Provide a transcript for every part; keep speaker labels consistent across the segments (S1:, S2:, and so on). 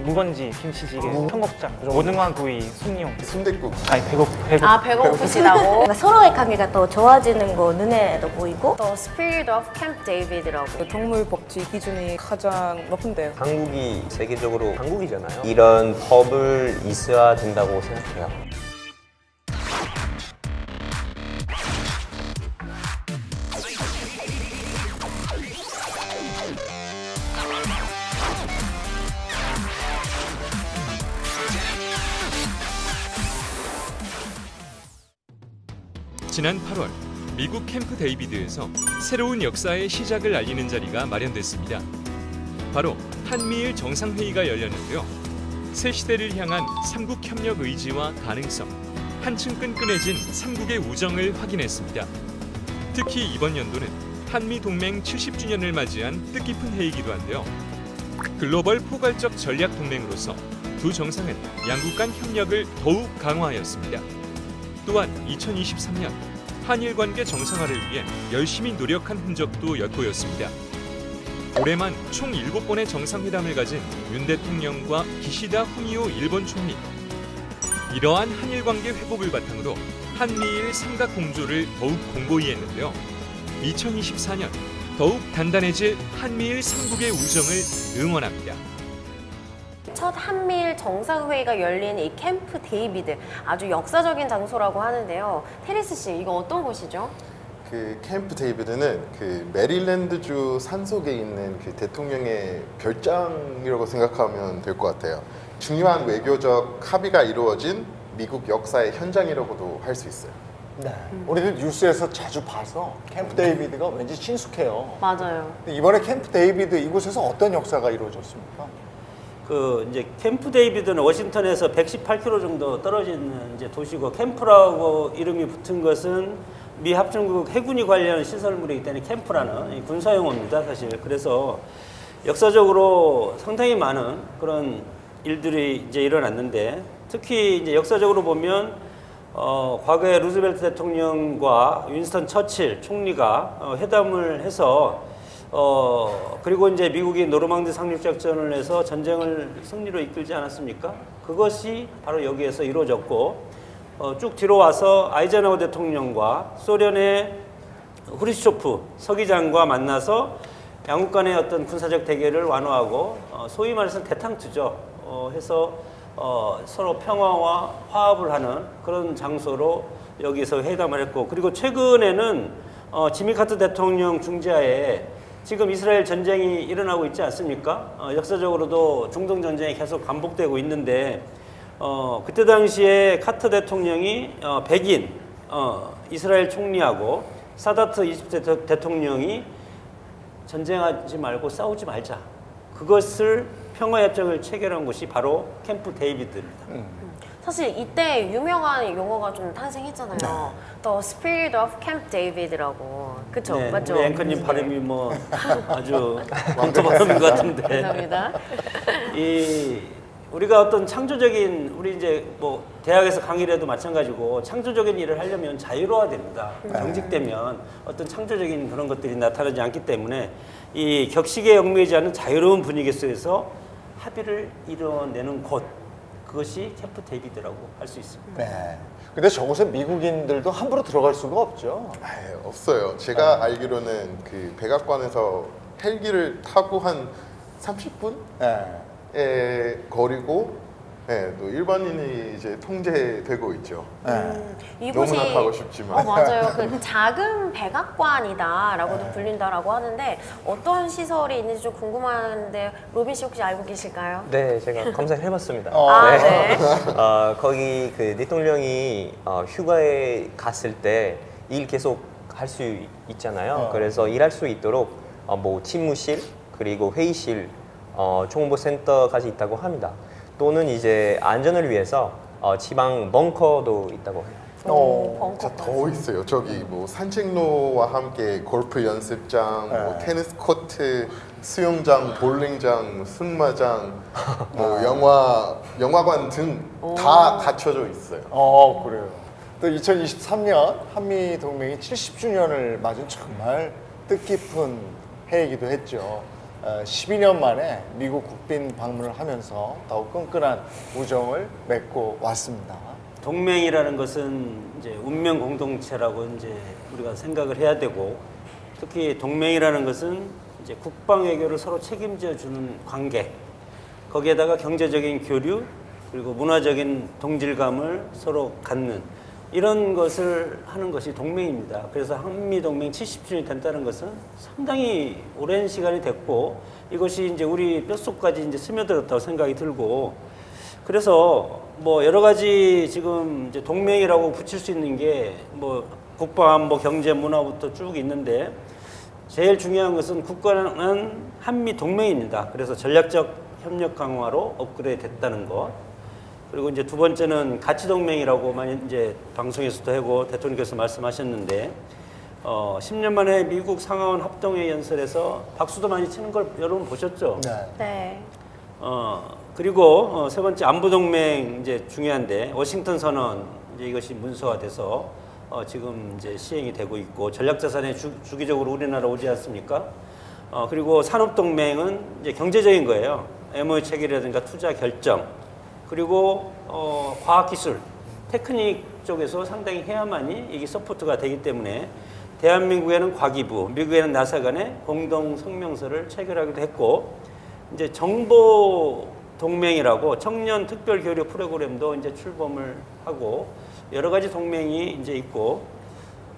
S1: 묵은지, 김치찌개, 청국장, 오징어구이, 숭늉.
S2: 순댓국.
S1: 아니 배고.
S3: 아, 배고프시다고? 그러니까 서로의 관계가 더 좋아지는 거 눈에도 보이고 또 Spirit of Camp David라고
S4: 동물 복지 기준이 가장 높은데요.
S5: 한국이 세계적으로 한국이잖아요. 이런 법을 있어야 된다고 생각해요.
S6: 지난 8월 미국 캠프 데이비드에서 새로운 역사의 시작을 알리는 자리가 마련됐습니다. 바로 한미일 정상회의가 열렸는데요. 새 시대를 향한 삼국 협력 의지와 가능성, 한층 끈끈해진 삼국의 우정을 확인했습니다. 특히 이번 연도는 한미 동맹 70주년을 맞이한 뜻깊은 해이기도 한데요. 글로벌 포괄적 전략 동맹으로서 두 정상은 양국 간 협력을 더욱 강화하였습니다. 또한 2023년 한일 관계 정상화를 위해 열심히 노력한 흔적도 엿보였습니다. 올해만 총 7번의 정상회담을 가진 윤 대통령과 기시다 후미오 일본 총리. 이러한 한일 관계 회복을 바탕으로 한미일 삼각 공조를 더욱 공고히 했는데요. 2024년 더욱 단단해질 한미일 삼국의 우정을 응원합니다.
S3: 첫 한미일 정상회의가 열린 이 캠프 데이비드 아주 역사적인 장소라고 하는데요. 테리스 씨, 이거 어떤 곳이죠?
S2: 그 캠프 데이비드는 그 메릴랜드주 산속에 있는 그 대통령의 별장이라고 생각하면 될 것 같아요. 중요한 외교적 합의가 이루어진 미국 역사의 현장이라고도 할 수 있어요.
S7: 네. 우리들 뉴스에서 자주 봐서 캠프 데이비드가 왠지 친숙해요.
S3: 맞아요.
S7: 근데 이번에 캠프 데이비드 이곳에서 어떤 역사가 이루어졌습니까?
S8: 이제 캠프 데이비드는 워싱턴에서 118km 정도 떨어진 이제 도시고, 캠프라고 이름이 붙은 것은 미 합중국 해군이 관련 시설물이기 때문에 캠프라는 군사용어입니다, 사실. 그래서 역사적으로 상당히 많은 그런 일들이 이제 일어났는데, 특히 이제 역사적으로 보면 과거에 루즈벨트 대통령과 윈스턴 처칠 총리가 회담을 해서 그리고 이제 미국이 노르망디 상륙작전을 해서 전쟁을 승리로 이끌지 않았습니까? 그것이 바로 여기에서 이루어졌고, 쭉 뒤로 와서 아이젠하워 대통령과 소련의 후르시초프 서기장과 만나서 양국 간의 어떤 군사적 대결을 완화하고 소위 말해서 대탕투죠. 해서 서로 평화와 화합을 하는 그런 장소로 여기서 회담을 했고, 그리고 최근에는 지미 카터 대통령 중재하에 지금 이스라엘 전쟁이 일어나고 있지 않습니까? 역사적으로도 중동 전쟁이 계속 반복되고 있는데, 그때 당시에 카터 대통령이 백인 이스라엘 총리하고 사다트 이집트 대통령이 전쟁하지 말고 싸우지 말자, 그것을 평화협정을 체결한 곳이 바로 캠프 데이비드입니다.
S3: 사실 이때 유명한 용어가 좀 탄생했잖아요. The Spirit of Camp David라고. 그쵸?
S8: 네,
S3: 맞죠?
S8: 우리 앵커님 발음이 뭐 아주 본토 발음인 것 같은데.
S3: 감사합니다.
S8: 우리가 어떤 창조적인, 우리 이제 뭐 대학에서 강의를 해도 마찬가지고, 창조적인 일을 하려면 자유로워야 됩니다. 경직되면 어떤 창조적인 그런 것들이 나타나지 않기 때문에 이 격식에 얽매이지 않은 자유로운 분위기 속에서 합의를 이뤄내는 곳, 그것이 캠프 데이비드라고 할 수 있습니다.
S7: 네. 근데 저곳에 미국인들도 함부로 들어갈 수가 없죠.
S2: 없어요. 제가 알기로는 그 백악관에서 헬기를 타고 한 30분?
S7: 네.
S2: 거리고, 또 일반인이 이제 통제되고 있죠.
S3: 이곳이
S2: 너무나 가고 싶지만.
S3: 맞아요. 그 작은 백악관이다라고도 불린다라고 하는데 어떤 시설이 있는지 좀 궁금한데 로빈 씨 혹시 알고 계실까요?
S5: 네, 제가 검색을 해봤습니다.
S3: 네.
S5: 거기 그 대통령이 휴가에 갔을 때 일 계속 할 수 있잖아요. 그래서 일할 수 있도록 뭐 집무실 그리고 회의실, 정보센터까지 있다고 합니다. 또는 이제 안전을 위해서 지방 벙커도 있다고 해요.
S2: 진짜 더 있어요. 저기 뭐 산책로와 함께 골프 연습장, 뭐 테니스 코트, 수영장, 볼링장, 승마장, 뭐 영화관 등 다 갖춰져 있어요.
S7: 그래요. 또 2023년 한미 동맹이 70주년을 맞은 정말 뜻깊은 해이기도 했죠. 12년 만에 미국 국빈 방문을 하면서 더욱 끈끈한 우정을 맺고 왔습니다.
S8: 동맹이라는 것은 이제 운명 공동체라고 이제 우리가 생각을 해야 되고, 특히 동맹이라는 것은 이제 국방 외교를 서로 책임져 주는 관계, 거기에다가 경제적인 교류, 그리고 문화적인 동질감을 서로 갖는 이런 것을 하는 것이 동맹입니다. 그래서 한미동맹 70주년이 된다는 것은 상당히 오랜 시간이 됐고, 이것이 이제 우리 뼛속까지 이제 스며들었다고 생각이 들고, 그래서 뭐 여러 가지 지금 이제 동맹이라고 붙일 수 있는 게 뭐 국방안보, 경제, 문화부터 쭉 있는데, 제일 중요한 것은 국가는 한미 동맹입니다. 그래서 전략적 협력 강화로 업그레이드 됐다는 것. 그리고 이제 두 번째는 가치 동맹이라고 많이 이제 방송에서도 하고 대통령께서 말씀하셨는데, 10년 만에 미국 상하원 합동회 연설에서 박수도 많이 치는 걸 여러분 보셨죠?
S7: 네.
S3: 네.
S8: 그리고 세 번째 안보 동맹 이제 중요한데, 워싱턴 선언 이제 이것이 문서화돼서 지금 이제 시행이 되고 있고, 전략 자산에 주기적으로 우리나라 오지 않습니까? 그리고 산업 동맹은 이제 경제적인 거예요. MOU 체결이라든가 투자 결정, 그리고 과학기술, 테크닉 쪽에서 상당히 해야만이 이게 서포트가 되기 때문에 대한민국에는 과기부, 미국에는 나사 간의 공동 성명서를 체결하기도 했고, 이제 정보 동맹이라고 청년 특별 교류 프로그램도 이제 출범을 하고, 여러 가지 동맹이 이제 있고,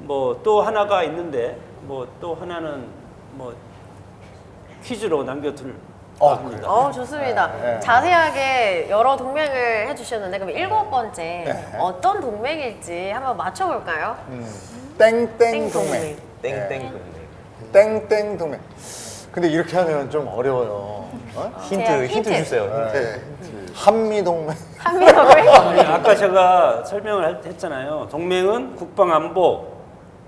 S8: 뭐 또 하나가 있는데, 뭐 또 하나는 뭐 퀴즈로 남겨둘.
S3: 좋습니다.
S7: 네.
S3: 자세하게 여러 동맹을 해주셨는데, 그럼 7번째 어떤 동맹일지 한번 맞춰볼까요?
S7: 땡땡 동맹.
S5: 땡땡
S7: 네.
S5: 동맹.
S7: 땡땡 동맹. 근데 이렇게 하면 좀 어려워요.
S3: 제가
S5: 힌트
S3: 힌트.
S5: 주세요.
S2: 네.
S7: 한미 동맹.
S3: 한미 동맹?
S8: 아까 제가 설명을 했잖아요. 동맹은 국방 안보,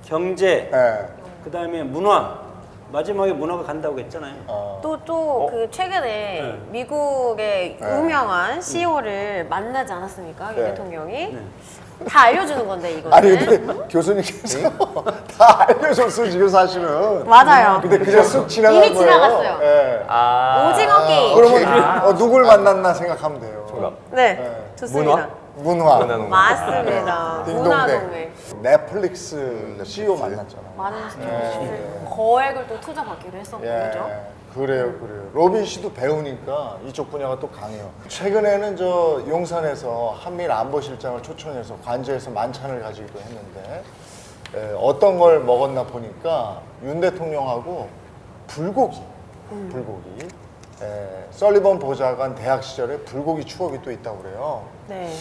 S8: 경제,
S7: 네.
S8: 그다음에 문화, 마지막에 문화가 간다고 했잖아요.
S3: 또 그 최근에 미국의 유명한 CEO를 만나지 않았습니까? 윤
S7: 네.
S3: 대통령이.
S8: 네.
S3: 다 알려주는 건데, 이거는.
S7: 아니 근데 교수님께서 다 알려줬어요 지금 사실은.
S3: 맞아요.
S7: 근데 그냥 쓱 지나간
S3: 이미
S7: 거예요.
S3: 지나갔어요.
S7: 네.
S3: 오징어 게임.
S7: 그러면 누굴 만났나 생각하면 돼요.
S5: 정답.
S3: 네,
S7: 네.
S3: 좋습니다.
S7: 문화.
S5: 문화동맹.
S3: 맞습니다. 문화 동맹.
S7: 넷플릭스 CEO 만났잖아요.
S3: 많은 거액을 또 투자받기로 했었고, 그죠?
S7: 그래요. 로빈 씨도 배우니까 이쪽 분야가 또 강해요. 최근에는 저 용산에서 한미일 안보실장을 초청해서 관저에서 만찬을 가지기도 했는데, 어떤 걸 먹었나 보니까 윤 대통령하고 불고기. 설리번 보좌관 대학 시절에 불고기 추억이 또 있다고 그래요.
S3: 네.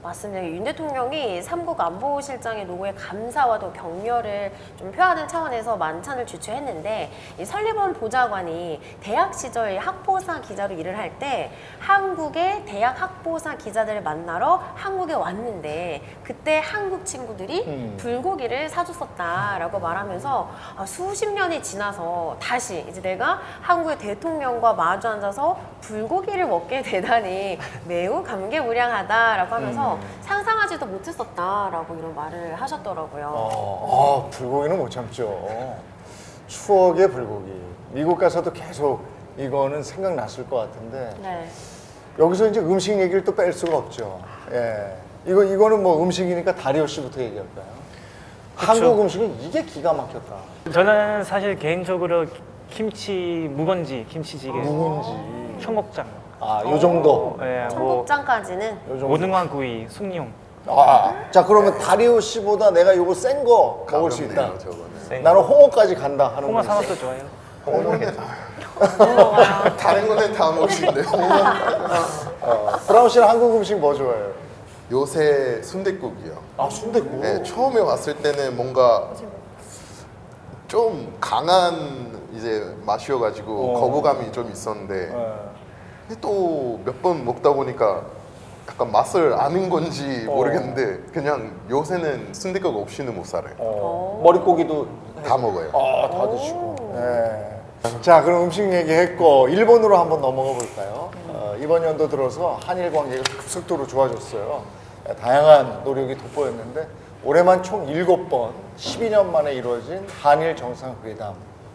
S3: 맞습니다. 윤 대통령이 삼국 안보실장의 노고에 감사와 또 격려를 좀 표하는 차원에서 만찬을 주최했는데, 이 설리번 보좌관이 대학 시절 학보사 기자로 일을 할 때 한국의 대학 학보사 기자들을 만나러 한국에 왔는데, 그때 한국 친구들이 불고기를 사줬었다라고 말하면서 수십 년이 지나서 다시 이제 내가 한국의 대통령과 마주 앉아서 불고기를 먹게 되다니 매우 감개무량하다라고 하면서 상상하지도 못했었다라고 이런 말을 하셨더라고요.
S7: 불고기는 못 참죠. 추억의 불고기. 미국 가서도 계속 이거는 생각났을 것 같은데,
S3: 네.
S7: 여기서 이제 음식 얘기를 또 뺄 수가 없죠. 예. 이거는 뭐 음식이니까 다리오 씨부터 얘기할까요? 한국 음식은 이게 기가 막혔다.
S1: 저는 사실 개인적으로 김치 묵은지, 김치찌개,
S7: 묵은지.
S1: 청국장,
S7: 요 정도.
S1: 예, 뭐
S3: 청국장까지는
S7: 요 정도.
S1: 오등화 구이, 숭늉.
S7: 자, 그러면 다리오 씨보다 내가 요거 센 거 먹을 수 있다.
S2: 가볍네요, 저거는.
S7: 나는 홍어까지 간다 하는
S1: 홍어
S7: 거.
S1: 산업도 좋아요.
S2: 다른 거는 다 먹으신데요.
S7: 브라운 씨는 한국 음식 뭐 좋아해요?
S2: 요새 순댓국이요.
S7: 순댓국.
S2: 네, 처음에 왔을 때는 뭔가 좀 강한 이제 맛이어가지고 거부감이 좀 있었는데, 또 몇 번 먹다 보니까 약간 맛을 아는 건지 모르겠는데 그냥 요새는 순댓국 없이는 못 살아요.
S7: 머릿고기도
S2: 다 먹어요.
S7: 다 드시고. 네. 자, 그럼 음식 얘기했고 일본으로 한번 넘어가 볼까요? 이번 연도 들어서 한일 관계가 급속도로 좋아졌어요. 다양한 노력이 돋보였는데 올해만 총 7번 12년 만에 이루어진 한일 정상회담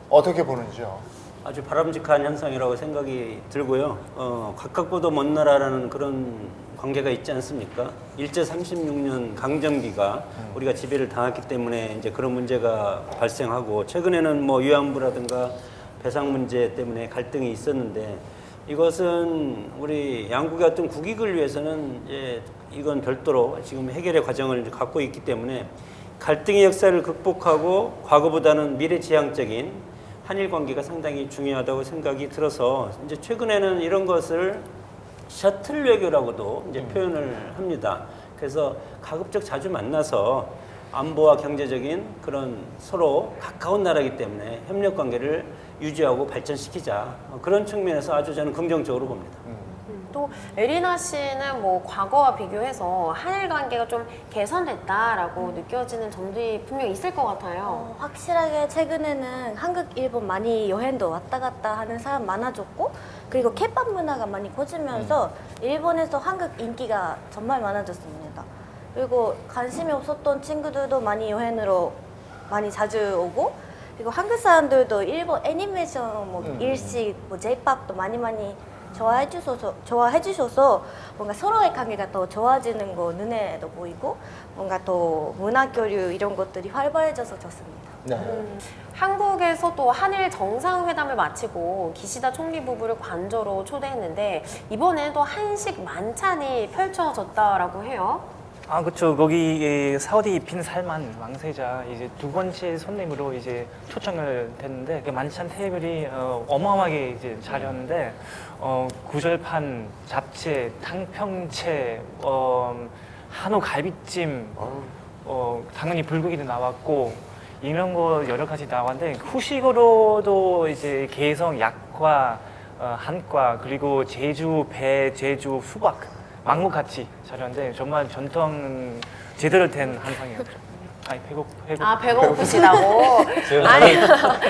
S7: 어떻게 보는지요?
S8: 아주 바람직한 현상이라고 생각이 들고요. 가깝고도 먼 나라라는 그런 관계가 있지 않습니까? 일제 36년 강점기가 우리가 지배를 당했기 때문에 이제 그런 문제가 발생하고 최근에는 뭐 위안부라든가 배상 문제 때문에 갈등이 있었는데 이것은 우리 양국의 어떤 국익을 위해서는 이제 이건 별도로 지금 해결의 과정을 이제 갖고 있기 때문에 갈등의 역사를 극복하고 과거보다는 미래지향적인 한일 관계가 상당히 중요하다고 생각이 들어서 이제 최근에는 이런 것을 셔틀 외교라고도 이제 표현을 합니다. 그래서 가급적 자주 만나서 안보와 경제적인 그런 서로 가까운 나라이기 때문에 협력 관계를 유지하고 발전시키자 그런 측면에서 아주 저는 긍정적으로 봅니다.
S3: 또 에리나 씨는 뭐 과거와 비교해서 한일 관계가 좀 개선됐다라고 느껴지는 점들이 분명 있을 것 같아요.
S9: 확실하게 최근에는 한국, 일본 많이 여행도 왔다 갔다 하는 사람 많아졌고 그리고 케밥 문화가 많이 퍼지면서 일본에서 한국 인기가 정말 많아졌습니다. 그리고 관심이 없었던 친구들도 많이 여행으로 많이 자주 오고 그리고 한국 사람들도 일본 애니메이션, 뭐 일식, 뭐 J-pop도 많이 좋아해 주셔서 뭔가 서로의 관계가 더 좋아지는 거 눈에도 보이고 뭔가 더 문화 교류 이런 것들이 활발해져서 좋습니다.
S7: 네.
S3: 한국에서 또 한일 정상회담을 마치고 기시다 총리 부부를 관저로 초대했는데 이번에는 또 한식 만찬이 펼쳐졌다라고 해요.
S1: 아, 그렇죠. 거기 사우디 빈 살만 왕세자 이제 두 번째 손님으로 이제 초청을 됐는데 그 만찬 테이블이 어마어마하게 이제 차렸는데 구절판, 잡채, 탕평채, 한우 갈비찜, 당연히 불고기도 나왔고 이런 거 여러 가지 나왔는데 후식으로도 이제 개성 약과, 한과 그리고 제주 배, 제주 수박 망고 같이 차렸는데 정말 전통 제대로 된 한상이었죠. 아니 배고프시다고.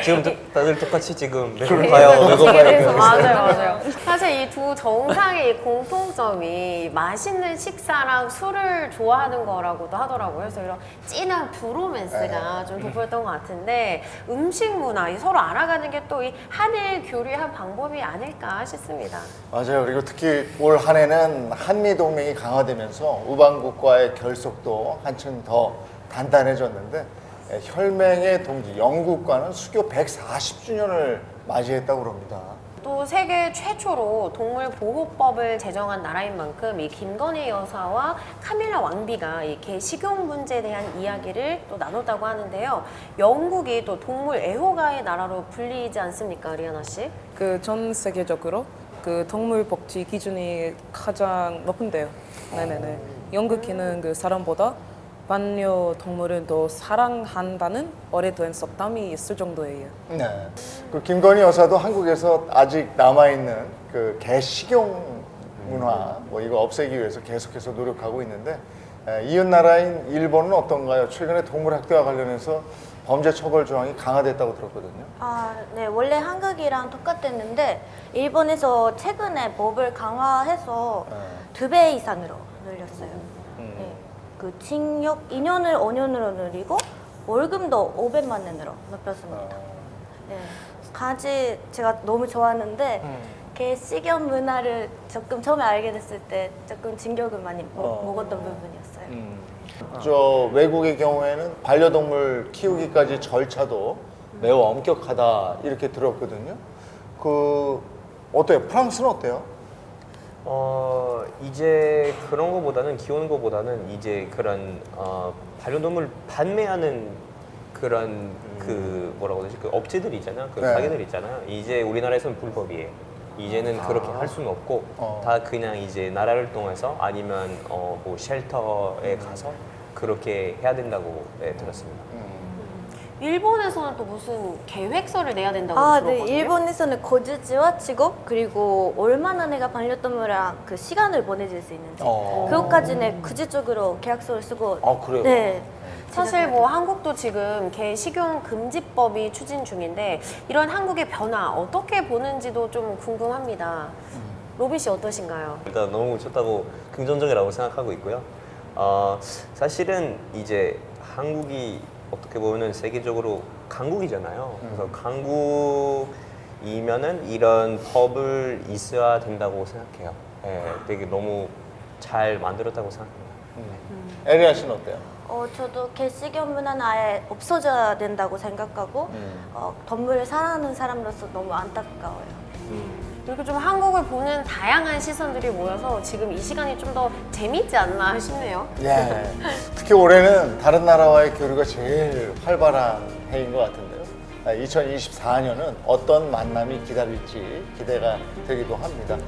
S5: 지금 다들 똑같이 지금 배고파요.
S3: 그래서 맞아요. 사실 이 두 정상의 공통점이 맛있는 식사랑 술을 좋아하는 거라고도 하더라고요. 그래서 이런 진한 브로맨스가 좀 돋보였던 것 같은데 음식 문화 서로 알아가는 게 또 이 한일 교류의 한 방법이 아닐까 싶습니다.
S7: 맞아요. 그리고 특히 올 한 해는 한미 동맹이 강화되면서 우방국과의 결속도 한층 더 단단해졌는데 혈맹의 동지 영국과는 수교 140주년을 맞이했다고 합니다.
S3: 또 세계 최초로 동물보호법을 제정한 나라인 만큼 이 김건희 여사와 카밀라 왕비가 이 개 식용 문제에 대한 이야기를 또 나눴다고 하는데요. 영국이 또 동물 애호가의 나라로 불리지 않습니까, 리아나 씨?
S4: 그 전 세계적으로 그 동물 복지 기준이 가장 높은데요. 네네네. 영국인은 그 사람보다 반려동물은 더 사랑한다는 오래된 속담이 있을 정도예요.
S7: 네. 그 김건희 여사도 한국에서 아직 남아있는 그 개 식용 문화 뭐 이거 없애기 위해서 계속해서 노력하고 있는데 이웃 나라인 일본은 어떤가요? 최근에 동물 학대와 관련해서 범죄 처벌 조항이 강화됐다고 들었거든요.
S9: 네. 원래 한국이랑 똑같았는데 일본에서 최근에 법을 강화해서 2배 이상으로 늘렸어요. 네. 그 징역 2년을 5년으로 늘리고 월급도 500만 원으로 높였습니다. 네. 강아지 제가 너무 좋아하는데 개 식용 문화를 조금 처음에 알게 됐을 때 조금 징격을 많이 먹었던 부분이었어요.
S7: 저 외국의 경우에는 반려동물 키우기까지 절차도 매우 엄격하다 이렇게 들었거든요. 그 어때요? 프랑스는 어때요?
S5: 이제 그런 거보다는 키우는 거보다는 이제 그런 반려동물 판매하는 그런 그 뭐라고 하지 그 업체들이 있잖아요. 그
S7: 네.
S5: 가게들 있잖아요. 이제 우리나라에서는 불법이에요. 이제는 그렇게 할 수는 없고 다 그냥 이제 나라를 통해서 아니면 뭐 쉘터에 가서 그렇게 해야 된다고 들었습니다.
S3: 일본에서는 또 무슨 계획서를 내야 된다고
S9: 네.
S3: 들었거든요.
S9: 일본에서는 거주지와 직업 그리고 얼마나 내가 반려동물이랑 그 시간을 보내줄 수 있는지 그것까지는 구체적으로 계약서를 쓰고.
S7: 그래요?
S9: 네.
S3: 사실 뭐 한국도 지금 개 식용 금지법이 추진 중인데 이런 한국의 변화 어떻게 보는지도 좀 궁금합니다. 로빈 씨 어떠신가요?
S5: 일단 너무 좋다고 긍정적이라고 생각하고 있고요. 사실은 이제 한국이 어떻게 보면 세계적으로 강국이잖아요. 그래서 강국 이면은 이런 법을 있어야 된다고 생각해요. 예, 되게 너무 잘 만들었다고 생각합니다.
S7: 에리아 씨는 어때요?
S9: 저도 개식용 문화는 아예 없어져야 된다고 생각하고 동물을 사랑하는 사람으로서 너무 안타까워요.
S3: 그리고 좀 한국을 보는 다양한 시선들이 모여서 지금 이 시간이 좀 더 재밌지 않나 싶네요.
S7: 예. 특히 올해는 다른 나라와의 교류가 제일 활발한 해인 것 같은데요. 2024년은 어떤 만남이 기다릴지 기대가 되기도 합니다.